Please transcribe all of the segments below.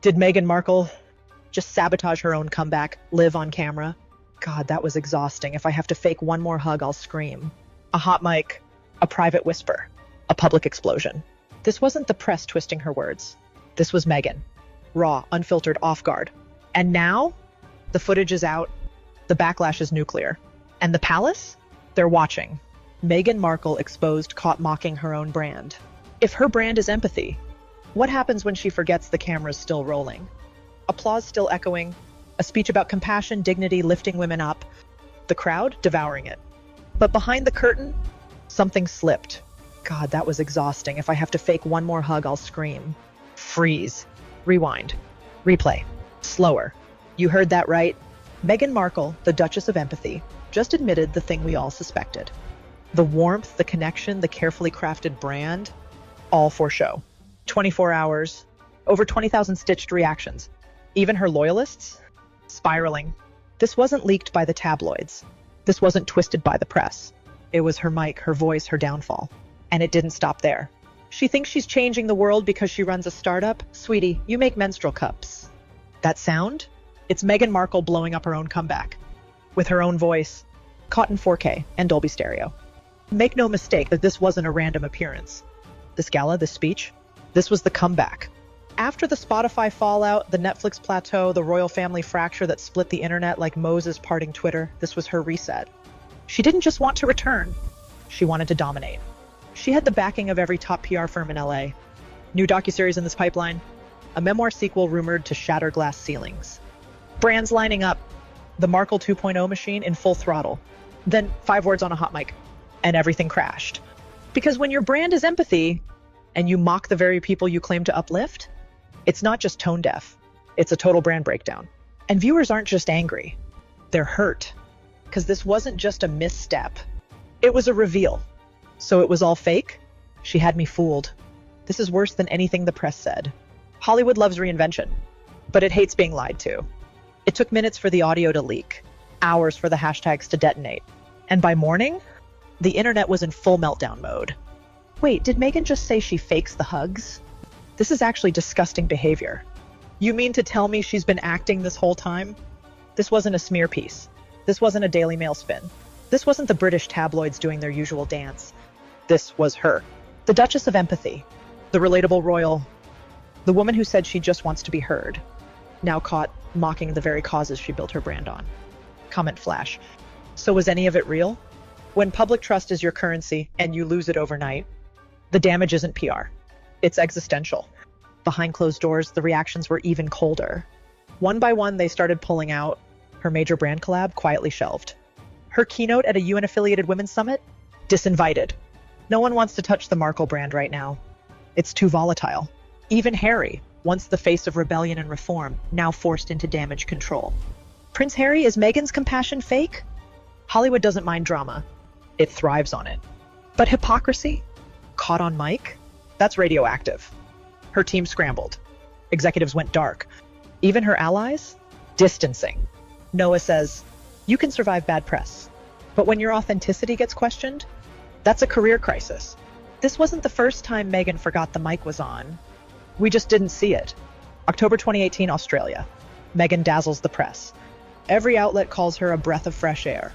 Did Meghan Markle just sabotage her own comeback, live on camera? God, that was exhausting. If I have to fake one more hug, I'll scream. A hot mic, a private whisper, a public explosion. This wasn't the press twisting her words. This was Meghan. Raw, unfiltered, off guard. And now, the footage is out. The backlash is nuclear. And the palace? They're watching. Meghan Markle exposed, caught mocking her own brand. If her brand is empathy, what happens when she forgets the camera's still rolling? Applause still echoing, a speech about compassion, dignity, lifting women up. The crowd devouring it. But behind the curtain, something slipped. God, that was exhausting. If I have to fake one more hug, I'll scream. Freeze. Rewind. Replay. Slower. You heard that right. Meghan Markle, the Duchess of Empathy, just admitted the thing we all suspected. The warmth, the connection, the carefully crafted brand, all for show. 24 hours, over 20,000 stitched reactions. Even her loyalists? Spiraling. This wasn't leaked by the tabloids. This wasn't twisted by the press. It was her mic, her voice, her downfall. And it didn't stop there. She thinks she's changing the world because she runs a startup? Sweetie, you make menstrual cups. That sound? It's Meghan Markle blowing up her own comeback. With her own voice, caught in 4K and Dolby Stereo. Make no mistake that this wasn't a random appearance. This gala, this speech, this was the comeback. After the Spotify fallout, the Netflix plateau, the royal family fracture that split the internet like Moses parting Twitter, this was her reset. She didn't just want to return. She wanted to dominate. She had the backing of every top PR firm in LA. New docuseries in this pipeline. A memoir sequel rumored to shatter glass ceilings. Brands lining up. The Markle 2.0 machine in full throttle. Then 5 words on a hot mic. And everything crashed. Because when your brand is empathy, and you mock the very people you claim to uplift, it's not just tone deaf. It's a total brand breakdown. And viewers aren't just angry. They're hurt. Because this wasn't just a misstep. It was a reveal. So it was all fake? She had me fooled. This is worse than anything the press said. Hollywood loves reinvention, but it hates being lied to. It took minutes for the audio to leak, hours for the hashtags to detonate. And by morning, the internet was in full meltdown mode. Wait, did Meghan just say she fakes the hugs? This is actually disgusting behavior. You mean to tell me she's been acting this whole time? This wasn't a smear piece. This wasn't a Daily Mail spin. This wasn't the British tabloids doing their usual dance. This was her. The Duchess of Empathy. The relatable royal. The woman who said she just wants to be heard. Now caught mocking the very causes she built her brand on. Comment flash. So was any of it real? When public trust is your currency and you lose it overnight, the damage isn't PR. It's existential. Behind closed doors, the reactions were even colder. One by one, they started pulling out. Her major brand collab quietly shelved. Her keynote at a UN-affiliated women's summit? Disinvited. No one wants to touch the Markle brand right now. It's too volatile. Even Harry, once the face of rebellion and reform, now forced into damage control. Prince Harry, is Meghan's compassion fake? Hollywood doesn't mind drama. It thrives on it. But hypocrisy? Caught on mic? That's radioactive. Her team scrambled. Executives went dark. Even her allies? Distancing. Noah says, you can survive bad press. But when your authenticity gets questioned, that's a career crisis. This wasn't the first time Meghan forgot the mic was on. We just didn't see it. October 2018, Australia. Meghan dazzles the press. Every outlet calls her a breath of fresh air.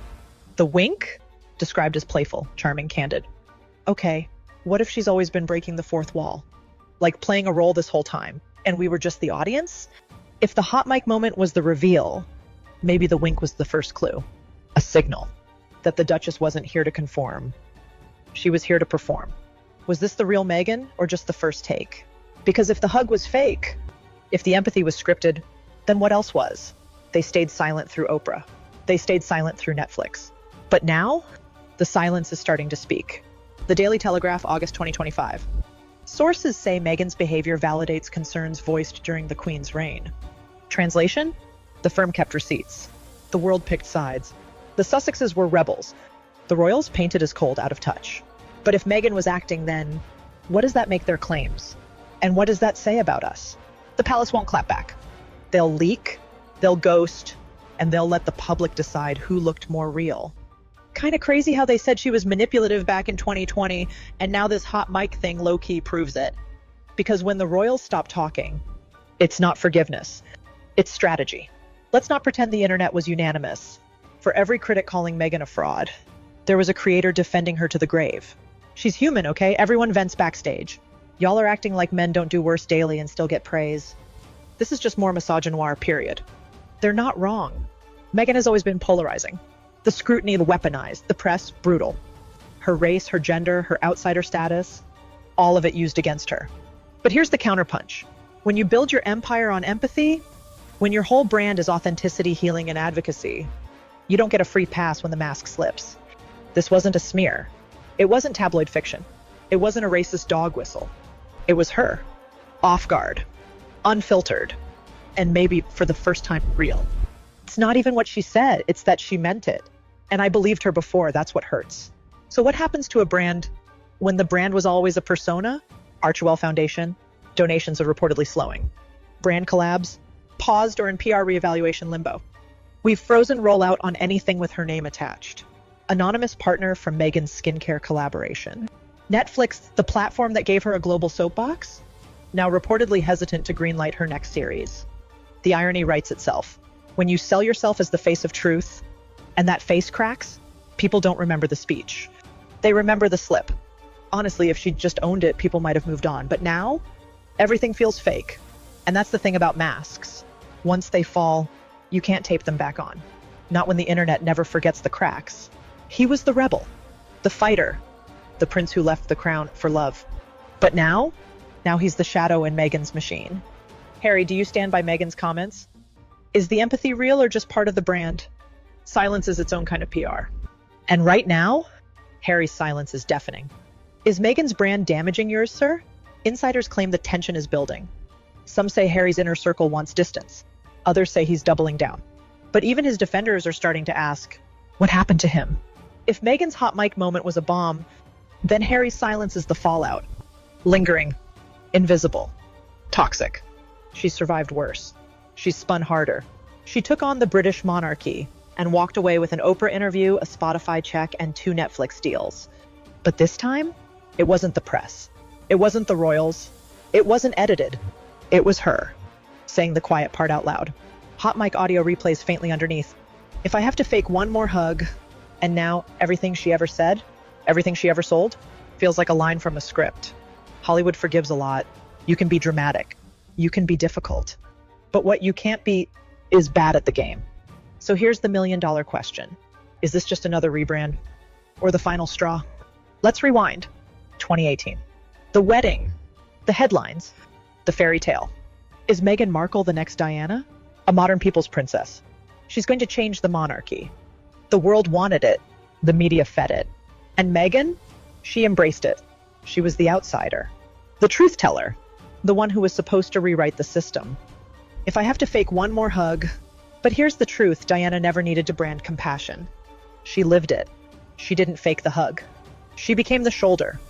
The wink? Described as playful, charming, candid. Okay, what if she's always been breaking the fourth wall? Like playing a role this whole time, and we were just the audience? If the hot mic moment was the reveal, maybe the wink was the first clue. A signal that the Duchess wasn't here to conform. She was here to perform. Was this the real Meghan or just the first take? Because if the hug was fake, if the empathy was scripted, then what else was? They stayed silent through Oprah. They stayed silent through Netflix. But now, the silence is starting to speak. The Daily Telegraph, August 2025. Sources say Meghan's behavior validates concerns voiced during the Queen's reign. Translation? The firm kept receipts. The world picked sides. The Sussexes were rebels. The royals painted as cold, out of touch. But if Meghan was acting then, what does that make their claims? And what does that say about us? The palace won't clap back. They'll leak, they'll ghost, and they'll let the public decide who looked more real. Kind of crazy how they said she was manipulative back in 2020, and now this hot mic thing low-key proves it. Because when the royals stop talking, It's not forgiveness. It's strategy. Let's not pretend the internet was unanimous. For every critic calling Meghan a fraud, there was a creator defending her to the grave. She's human, okay? Everyone vents backstage. Y'all are acting like men don't do worse daily and still get praise. This is just more misogynoir, period. They're not wrong. Meghan has always been polarizing. The scrutiny weaponized, the press brutal. Her race, her gender, her outsider status, all of it used against her. But here's the counterpunch. When you build your empire on empathy, when your whole brand is authenticity, healing, and advocacy, you don't get a free pass when the mask slips. This wasn't a smear. It wasn't tabloid fiction. It wasn't a racist dog whistle. It was her. Off guard. Unfiltered. And maybe for the first time, real. It's not even what she said. It's that she meant it. And I believed her before. That's what hurts. So what happens to a brand when the brand was always a persona? Archewell Foundation. Donations are reportedly slowing. Brand collabs. Paused or in PR reevaluation limbo. We've frozen rollout on anything with her name attached. Anonymous partner from Meghan's skincare collaboration. Netflix, the platform that gave her a global soapbox, now reportedly hesitant to greenlight her next series. The irony writes itself. When you sell yourself as the face of truth, and that face cracks, people don't remember the speech. They remember the slip. Honestly, if she'd just owned it, people might have moved on. But now, everything feels fake. And that's the thing about masks. Once they fall, you can't tape them back on. Not when the internet never forgets the cracks. He was the rebel, the fighter, the prince who left the crown for love. But now he's the shadow in Meghan's machine. Harry, do you stand by Meghan's comments? Is the empathy real or just part of the brand? Silence is its own kind of PR. And right now, Harry's silence is deafening. Is Meghan's brand damaging yours, sir? Insiders claim the tension is building. Some say Harry's inner circle wants distance. Others say he's doubling down. But even his defenders are starting to ask, what happened to him? If Meghan's hot mic moment was a bomb, then Harry's silence is the fallout. Lingering, invisible, toxic. She's survived worse. She's spun harder. She took on the British monarchy and walked away with an Oprah interview, a Spotify check, and 2 Netflix deals. But this time, it wasn't the press. It wasn't the royals. It wasn't edited. It was her, saying the quiet part out loud. Hot mic audio replays faintly underneath. If I have to fake one more hug, and now everything she ever said, everything she ever sold, feels like a line from a script. Hollywood forgives a lot. You can be dramatic. You can be difficult. But what you can't be is bad at the game. So here's the $1 million question. Is this just another rebrand? Or the final straw? Let's rewind. 2018. The wedding. The headlines. The fairy tale. Is Meghan Markle the next Diana? A modern people's princess. She's going to change the monarchy. The world wanted it. The media fed it. And Meghan? She embraced it. She was the outsider. The truth teller. The one who was supposed to rewrite the system. If I have to fake one more hug. But here's the truth, Diana never needed to brand compassion. She lived it. She didn't fake the hug. She became the shoulder.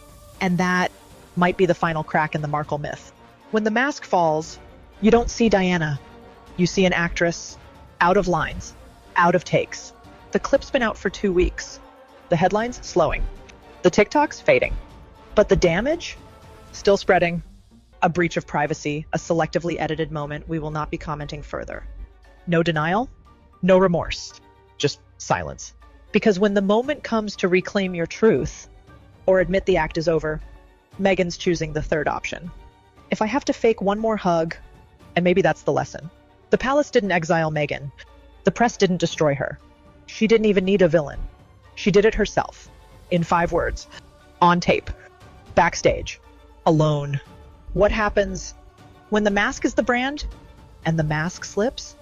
And that might be the final crack in the Markle myth. When the mask falls, you don't see Diana. You see an actress out of lines, out of takes. The clip's been out for 2 weeks. The headlines slowing. The TikToks fading. But the damage still spreading. A breach of privacy, a selectively edited moment. We will not be commenting further. No denial, no remorse, just silence. Because when the moment comes to reclaim your truth or admit the act is over, Meghan's choosing the third option. If I have to fake one more hug, and maybe that's the lesson. The palace didn't exile Meghan. The press didn't destroy her. She didn't even need a villain. She did it herself. In 5 words. On tape. Backstage. Alone. What happens when the mask is the brand and the mask slips?